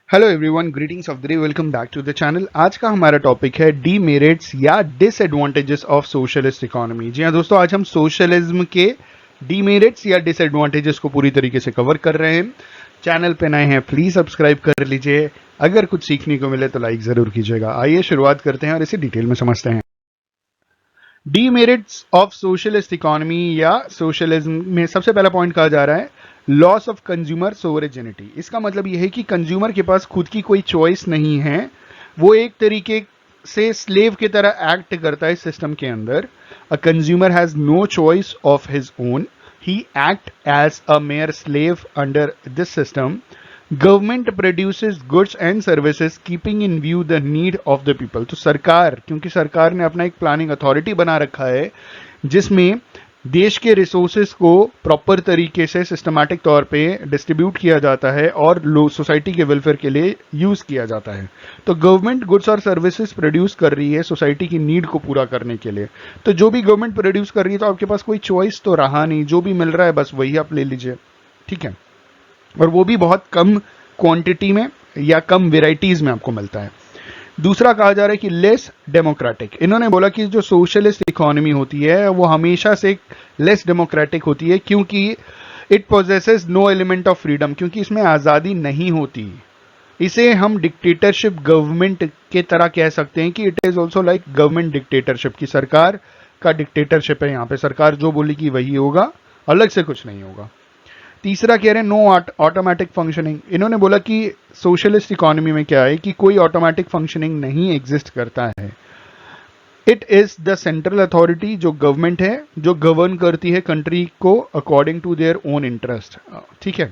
Hello everyone, greetings of the day, welcome back to the channel. आज का हमारा topic है डीमेरिट्स या डिसएडवांटेजेस ऑफ सोशलिस्ट इकोनॉमी। जी हाँ दोस्तों, आज हम सोशलिज्म के डीमेरिट्स या डिसएडवांटेजेस को पूरी तरीके से कवर कर रहे हैं। चैनल पे नए हैं प्लीज सब्सक्राइब कर लीजिए। अगर कुछ सीखने को मिले तो लाइक जरूर कीजिएगा। आइए शुरुआत करते हैं और इसे डिटेल में समझते हैं। डीमेरिट्स ऑफ सोशलिस्ट इकोनॉमी या सोशलिज्म में सबसे पहला पॉइंट कहा जा रहा है लॉस ऑफ कंज्यूमर सोवरेनिटी। इसका मतलब यह है कि कंज्यूमर के पास खुद की कोई चॉइस नहीं है, वो एक तरीके से स्लेव की तरह एक्ट करता है सिस्टम के अंदर। A consumer has no choice of his own, he act as a mere slave under this system. Government produces goods and services keeping in view the need of the people. तो सरकार, क्योंकि सरकार ने अपना एक planning authority बना रखा है जिसमें देश के रिसोर्सेज को प्रॉपर तरीके से सिस्टमैटिक तौर पे डिस्ट्रीब्यूट किया जाता है और सोसाइटी के वेलफेयर के लिए यूज किया जाता है। तो गवर्नमेंट गुड्स और सर्विसेज प्रोड्यूस कर रही है सोसाइटी की नीड को पूरा करने के लिए। तो जो भी गवर्नमेंट प्रोड्यूस कर रही है तो आपके पास कोई चॉइस तो रहा नहीं, जो भी मिल रहा है बस वही आप ले लीजिए, ठीक है। और वो भी बहुत कम क्वांटिटी में या कम वेराइटीज में आपको मिलता है। दूसरा कहा जा रहा है कि लेस डेमोक्रेटिक। इन्होंने बोला कि जो सोशलिस्ट इकोनॉमी होती है वो हमेशा से लेस डेमोक्रेटिक होती है क्योंकि it possesses no element of freedom, क्योंकि इसमें आज़ादी नहीं होती। इसे हम डिक्टेटरशिप गवर्नमेंट के तरह कह सकते हैं कि it is also like government dictatorship, की सरकार का डिक्टेटरशिप है। यहाँ पे सरकार जो बोलेगी वही होगा, अलग से कुछ नहीं होगा। तीसरा कह रहे हैं नो ऑटोमेटिक फंक्शनिंग। इन्होंने बोला कि सोशलिस्ट इकोनॉमी में क्या है कि कोई ऑटोमेटिक फंक्शनिंग नहीं एग्जिस्ट करता है। It is the central authority, जो गवर्नमेंट है, जो गवर्न करती है कंट्री को according to their own interest, ठीक है।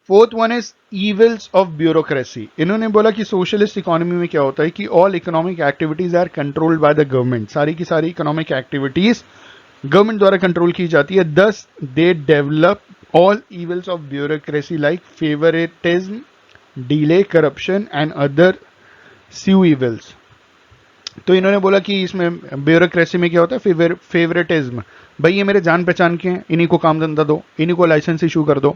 Fourth one is evils of bureaucracy. इन्होंने बोला कि सोशलिस्ट इकोनॉमी में क्या होता है कि all economic activities are controlled by the government. सारी की सारी इकोनॉमिक एक्टिविटीज गवर्नमेंट द्वारा कंट्रोल की जाती है। Thus they develop all evils of bureaucracy like favouritism, delay, corruption and other such evils. तो इन्होंने बोला कि इसमें ब्यूरोक्रेसी में क्या होता है, फेवरेटिज्म, भाई ये मेरे जान पहचान के हैं, इन्हीं को काम धंधा दो, इन्हीं को लाइसेंस इशू कर दो,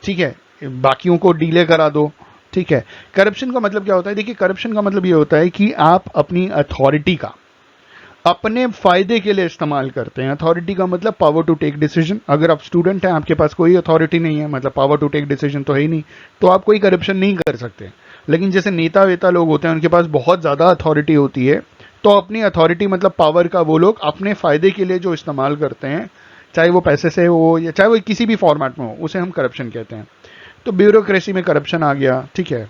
ठीक है, बाकियों को डीले करा दो, ठीक है। करप्शन का मतलब क्या होता है, देखिए करप्शन का मतलब ये होता है कि आप अपनी अथॉरिटी का अपने फायदे के लिए इस्तेमाल करते हैं। अथॉरिटी का मतलब पावर टू टेक डिसीजन। अगर आप स्टूडेंट हैं, आपके पास कोई अथॉरिटी नहीं है, मतलब पावर टू टेक डिसीजन तो है ही नहीं, तो आप कोई करप्शन नहीं कर सकते। लेकिन जैसे नेता वेता लोग होते हैं, उनके पास बहुत ज़्यादा अथॉरिटी होती है, तो अपनी अथॉरिटी मतलब पावर का वो लोग अपने फायदे के लिए जो इस्तेमाल करते हैं, चाहे वो पैसे से हो या चाहे वो किसी भी फॉर्मेट में हो, उसे हम करप्शन कहते हैं। तो ब्यूरोक्रेसी में करप्शन आ गया, ठीक है।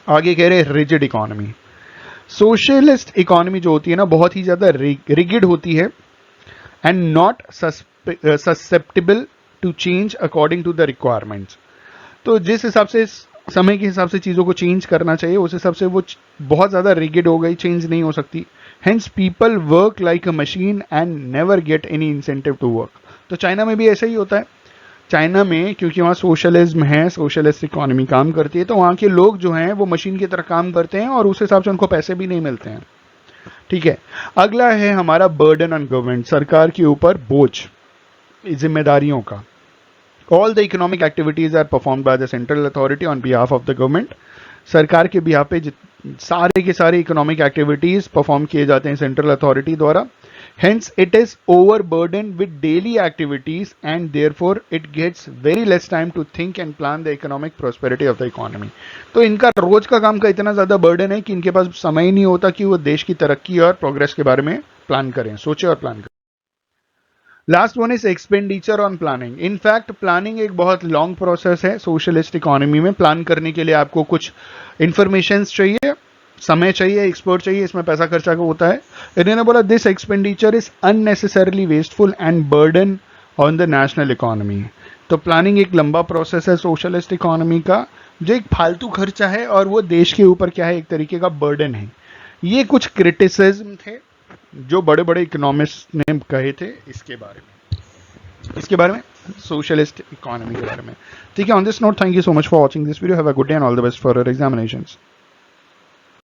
आगे कह रहे हैं रिजिड इकोनॉमी। सोशलिस्ट इकोनॉमी जो होती है ना, बहुत ही ज्यादा रिगिड होती है and not susceptible to change according to the requirements. तो जिस हिसाब से समय के हिसाब से चीज़ों को चेंज करना चाहिए, उस हिसाब से वो बहुत ज़्यादा रिगिड हो गई, चेंज नहीं हो सकती। Hence people work like a machine and never get any incentive to work. तो चाइना में भी ऐसा ही होता है। चाइना में क्योंकि वहाँ सोशलिज्म है, सोशलिस्ट इकोनॉमी काम करती है, तो वहाँ के लोग जो हैं वो मशीन की तरह काम करते हैं और उस हिसाब से उनको पैसे भी नहीं मिलते हैं, ठीक है। अगला है हमारा बर्डन ऑन गवर्नमेंट, सरकार के ऊपर बोझ, जिम्मेदारियों का। All the economic activities are performed by the central authority on behalf of the government. सरकार के बिहाफ पे सारे के सारे इकोनॉमिक एक्टिविटीज परफॉर्म किए जाते हैं सेंट्रल अथॉरिटी द्वारा। Hence, it is overburdened with daily activities and therefore it gets very less time to think and plan the economic prosperity of the economy. तो इनका रोज का काम का इतना ज़्यादा बर्डन है कि इनके पास समय ही नहीं होता कि वो देश की तरक्की और प्रोग्रेस के बारे में प्लान करें, सोचे और प्लान करें। Last one is expenditure on planning. In fact planning एक बहुत लॉन्ग प्रोसेस है सोशलिस्ट इकोनॉमी में। प्लान करने के लिए आपको कुछ इंफॉर्मेशन चाहिए, समय चाहिए, एक्सपर्ट चाहिए, इसमें पैसा खर्चा होता है। इन्होंने बोला this expenditure is unnecessarily wasteful and burden on the national economy. तो प्लानिंग एक लंबा प्रोसेस है सोशलिस्ट इकोनॉमी का, जो एक फालतू खर्चा है और वो देश के ऊपर क्या है, एक तरीके का बर्डन है। ये कुछ क्रिटिसिज्म थे जो बड़े बड़े इकोनॉमिस्ट ने कहे थे इसके बारे में सोशलिस्ट इकोनॉमी के बारे में, ठीक है। On this note, thank you so much for watching this video. Have a good day and all the best for your examinations.